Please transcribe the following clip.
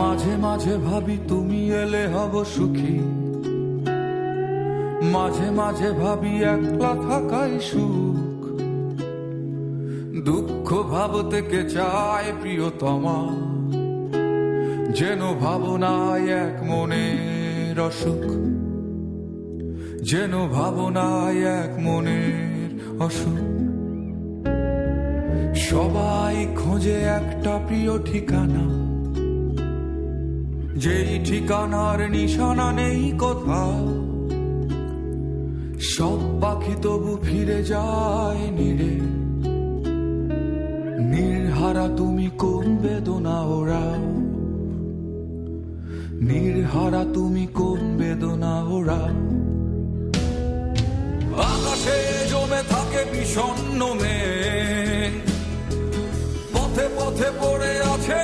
মাঝে মাঝে ভাবি তুমি এলে হব সুখী, মাঝে মাঝে ভাবি একলা থাকাই সুখ। দুঃখ ভাবতে কে চায় প্রিয়তমা, যেন ভাবনায় এক মনের অসুখ, যেন ভাবনায় এক মনের অসুখ। সবাই খোঁজে একটা প্রিয় ঠিকানা, যেই ঠিকানার নিশানা নেই কোথাও। সব পাখি তবু ফিরে যায় নিরে, নির্হারা তুমি কোন বেদনা ওরাও, নির্হারা তুমি কোন বেদনা ওরাও। আকাশে জমে থাকে বিষণ্ণ মেঘ, পথে পথে পড়ে আছে